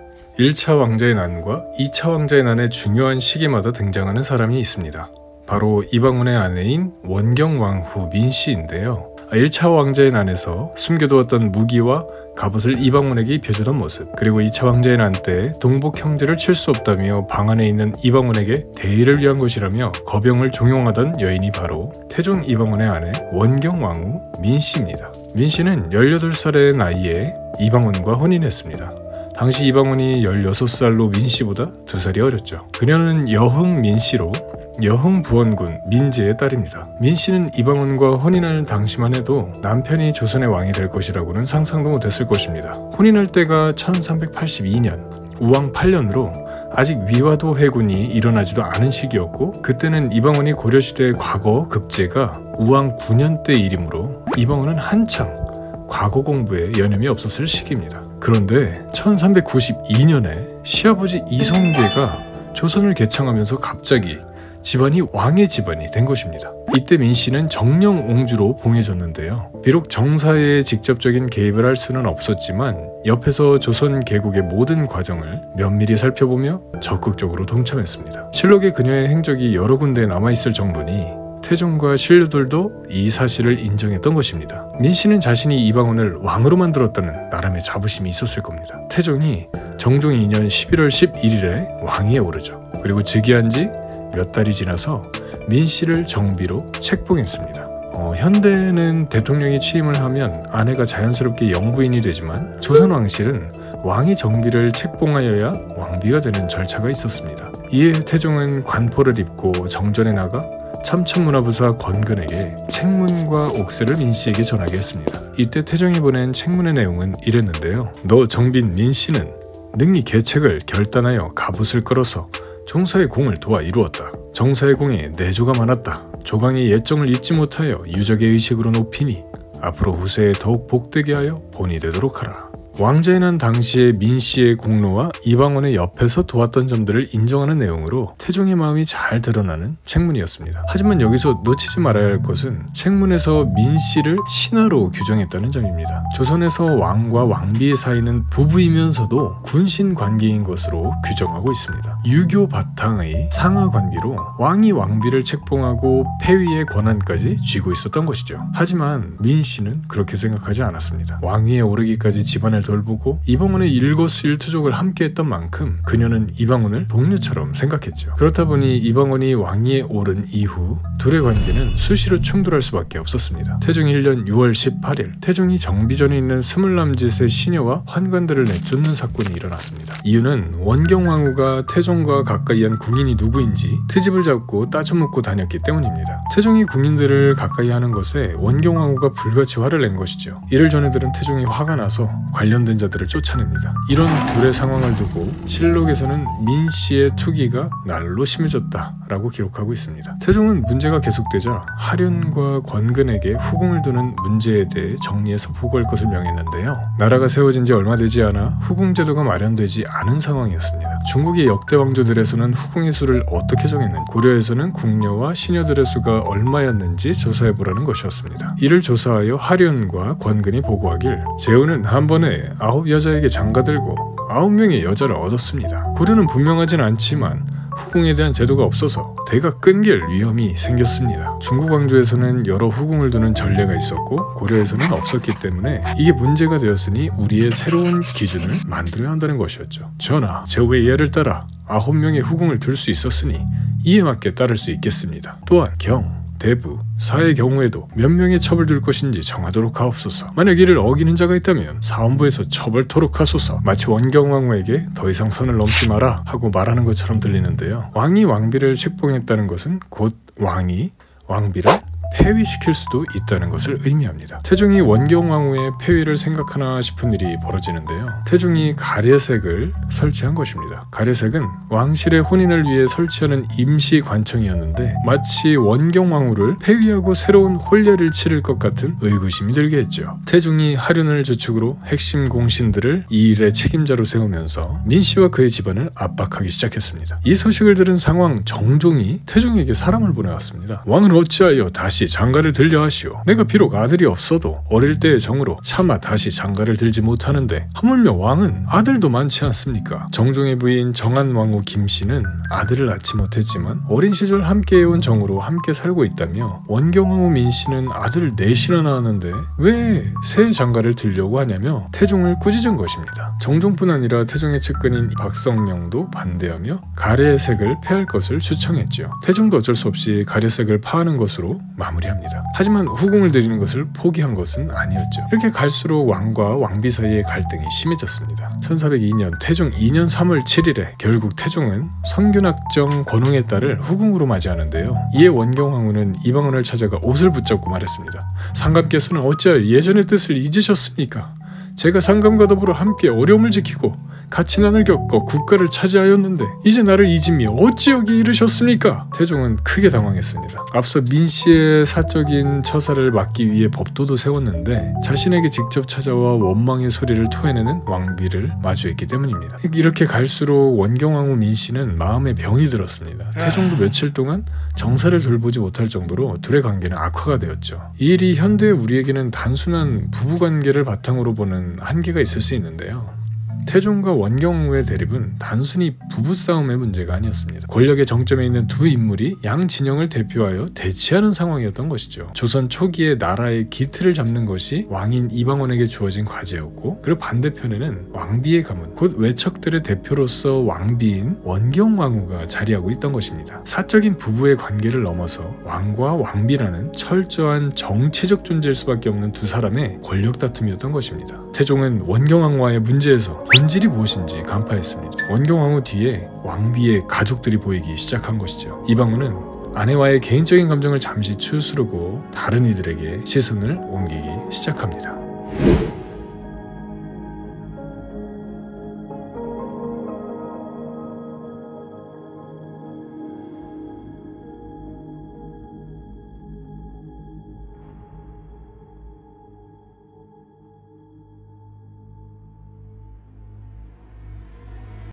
1차 왕자의 난과 2차 왕자의 난의 중요한 시기마다 등장하는 사람이 있습니다. 바로 이방원의 아내인 원경왕후 민씨인데요. 1차 왕자의 난에서 숨겨두었던 무기와 갑옷을 이방원에게 입혀주던 모습, 그리고 2차 왕자의 난 때 동복 형제를 칠 수 없다며 방 안에 있는 이방원에게 대의를 위한 것이라며 거병을 종용하던 여인이 바로 태종 이방원의 아내 원경왕후 민씨입니다. 민씨는 18살의 나이에 이방원과 혼인했습니다. 당시 이방원이 16살로 민씨보다 2살이 어렸죠. 그녀는 여흥 민씨로 여흥 부원군 민제의 딸입니다. 민씨는 이방원과 혼인할 당시만 해도 남편이 조선의 왕이 될 것이라고는 상상도 못했을 것입니다. 혼인할 때가 1382년 우왕 8년으로 아직 위화도 해군이 일어나지도 않은 시기였고, 그때는 이방원이 고려시대의 과거 급제가 우왕 9년 때 일이므로 이방원은 한창 과거 공부에 여념이 없었을 시기입니다. 그런데 1392년에 시아버지 이성계가 조선을 개창하면서 갑자기 집안이 왕의 집안이 된 것입니다. 이때 민씨는 정령옹주로 봉해졌는데요. 비록 정사에 직접적인 개입을 할 수는 없었지만 옆에서 조선 개국의 모든 과정을 면밀히 살펴보며 적극적으로 동참했습니다. 실록에 그녀의 행적이 여러 군데에 남아있을 정도니 태종과 신료들도 이 사실을 인정했던 것입니다. 민씨는 자신이 이방원을 왕으로 만들었다는 나름의 자부심이 있었을 겁니다. 태종이 정종 2년 11월 11일에 왕위에 오르죠. 그리고 즉위한 지 몇 달이 지나서 민씨를 정비로 책봉했습니다. 현대는 대통령이 취임을 하면 아내가 자연스럽게 영부인이 되지만 조선 왕실은 왕이 정비를 책봉하여야 왕비가 되는 절차가 있었습니다. 이에 태종은 관포를 입고 정전에 나가 참천문화부사 권근에게 책문과 옥세를 민씨에게 전하게 했습니다. 이때 태종이 보낸 책문의 내용은 이랬는데요. 너 정빈 민씨는 능히 계책을 결단하여 갑옷을 끌어서 정사의 공을 도와 이루었다. 정사의 공에 내조가 많았다. 조강의 예정을 잊지 못하여 유적의 의식으로 높이니 앞으로 후세에 더욱 복되게 하여 본이 되도록 하라. 왕자의 난 당시의 민씨의 공로와 이방원의 옆에서 도왔던 점들을 인정하는 내용으로 태종의 마음이 잘 드러나는 책문이었습니다. 하지만 여기서 놓치지 말아야 할 것은 책문에서 민씨를 신하로 규정했다는 점입니다. 조선에서 왕과 왕비의 사이는 부부이면서도 군신 관계인 것으로 규정하고 있습니다. 유교 바탕의 상하 관계로 왕이 왕비를 책봉하고 폐위의 권한까지 쥐고 있었던 것이죠. 하지만 민씨는 그렇게 생각하지 않았습니다. 왕위에 오르기까지 집안을 돌보고 이방원의 일거수일투족을 함께했던 만큼 그녀는 이방원을 동료처럼 생각했죠. 그렇다 보니 이방원이 왕위에 오른 이후 둘의 관계는 수시로 충돌할 수밖에 없었습니다. 태종 1년 6월 18일 태종이 정비전에 있는 스물남짓의 시녀와 환관들을 내쫓는 사건이 일어났습니다. 이유는 원경왕후가 태종과 가까이 한 궁인이 누구인지 트집을 잡고 따져묻고 다녔기 때문입니다. 태종이 궁인들을 가까이 하는 것에 원경왕후가 불같이 화를 낸 것이죠. 이를 전해들은 태종이 화가 나서 관련된 자들을 쫓아냅니다. 이런 둘의 상황을 두고 실록에서는 민씨의 투기가 날로 심해졌다라고 기록하고 있습니다. 태종은 문제가 계속되자 하륜과 권근에게 후궁을 두는 문제에 대해 정리해서 보고할 것을 명했는데요. 나라가 세워진 지 얼마 되지 않아 후궁 제도가 마련되지 않은 상황이었습니다. 중국의 역대 왕조들에서는 후궁의 수를 어떻게 정했는지, 고려에서는 궁녀와 시녀들의 수가 얼마였는지 조사해보라는 것이었습니다. 이를 조사하여 하륜과 권근이 보고하길 재우는 한 번에 9 여자에게 장가들고 9명의 여자를 얻었습니다. 고려는 분명하진 않지만 후궁에 대한 제도가 없어서 대가 끊길 위험이 생겼습니다. 중국 왕조에서는 여러 후궁을 두는 전례가 있었고 고려에서는 없었기 때문에 이게 문제가 되었으니 우리의 새로운 기준을 만들어야 한다는 것이었죠. 전하, 제후의 예를 따라 9명의 후궁을 둘 수 있었으니 이에 맞게 따를 수 있겠습니다. 또한 경, 대부, 사의 경우에도 몇 명의 첩을 둘 것인지 정하도록 하옵소서. 만약 이를 어기는 자가 있다면 사원부에서 처벌토록 하소서. 마치 원경왕후에게 더 이상 선을 넘지 마라 하고 말하는 것처럼 들리는데요. 왕이 왕비를 책봉했다는 것은 곧 왕이 왕비를 폐위시킬 수도 있다는 것을 의미합니다. 태종이 원경왕후의 폐위를 생각하나 싶은 일이 벌어지는데요. 태종이 가례색을 설치한 것입니다. 가례색은 왕실의 혼인을 위해 설치하는 임시 관청이었는데 마치 원경왕후를 폐위하고 새로운 혼례를 치를 것 같은 의구심이 들게 했죠. 태종이 하륜을 주축으로 핵심 공신들을 이 일의 책임자로 세우면서 민씨와 그의 집안을 압박하기 시작했습니다. 이 소식을 들은 상왕 정종이 태종에게 사람을 보내왔습니다. 왕은 어찌하여 다시 다시 장가를 들려 하시오. 내가 비록 아들이 없어도 어릴 때의 정으로 차마 다시 장가를 들지 못하는데 하물며 왕은 아들도 많지 않습니까? 정종의 부인 정한왕후 김씨는 아들을 낳지 못했지만 어린 시절 함께해온 정으로 함께 살고 있다며 원경왕후 민씨는 아들을 넷이나 낳았는데 왜 새 장가를 들려고 하냐며 태종을 꾸짖은 것입니다. 정종뿐 아니라 태종의 측근인 박성령도 반대하며 가래색을 폐할 것을 추청했지요. 태종도 어쩔 수 없이 가래색을 파하는 것으로 마무리합니다. 하지만 후궁을 들이는 것을 포기한 것은 아니었죠. 이렇게 갈수록 왕과 왕비 사이의 갈등이 심해졌습니다. 1402년 태종 2년 3월 7일에 결국 태종은 성균학정 권웅의 딸을 후궁으로 맞이하는데요. 이에 원경왕후는 이방원을 찾아가 옷을 붙잡고 말했습니다. 상감께서는 어찌하여 예전의 뜻을 잊으셨습니까? 제가 상감과 더불어 함께 어려움을 지키고 같이 난을 겪어 국가를 차지하였는데 이제 나를 잊으며 어찌 여기 이르셨습니까? 태종은 크게 당황했습니다. 앞서 민씨의 사적인 처사를 막기 위해 법도도 세웠는데 자신에게 직접 찾아와 원망의 소리를 토해내는 왕비를 마주했기 때문입니다. 이렇게 갈수록 원경왕후 민씨는 마음에 병이 들었습니다. 태종도 며칠 동안 정사를 돌보지 못할 정도로 둘의 관계는 악화가 되었죠. 이 일이 현대 우리에게는 단순한 부부관계를 바탕으로 보는 한계가 있을 수 있는데요. 태종과 원경왕후의 대립은 단순히 부부싸움의 문제가 아니었습니다. 권력의 정점에 있는 두 인물이 양 진영을 대표하여 대치하는 상황이었던 것이죠. 조선 초기에 나라의 기틀을 잡는 것이 왕인 이방원에게 주어진 과제였고, 그리고 반대편에는 왕비의 가문, 곧 외척들의 대표로서 왕비인 원경왕후가 자리하고 있던 것입니다. 사적인 부부의 관계를 넘어서 왕과 왕비라는 철저한 정치적 존재일 수밖에 없는 두 사람의 권력 다툼이었던 것입니다. 태종은 원경왕후와의 문제에서 본질이 무엇인지 간파했습니다. 원경왕후 뒤에 왕비의 가족들이 보이기 시작한 것이죠. 이방원은 아내와의 개인적인 감정을 잠시 추스르고 다른 이들에게 시선을 옮기기 시작합니다.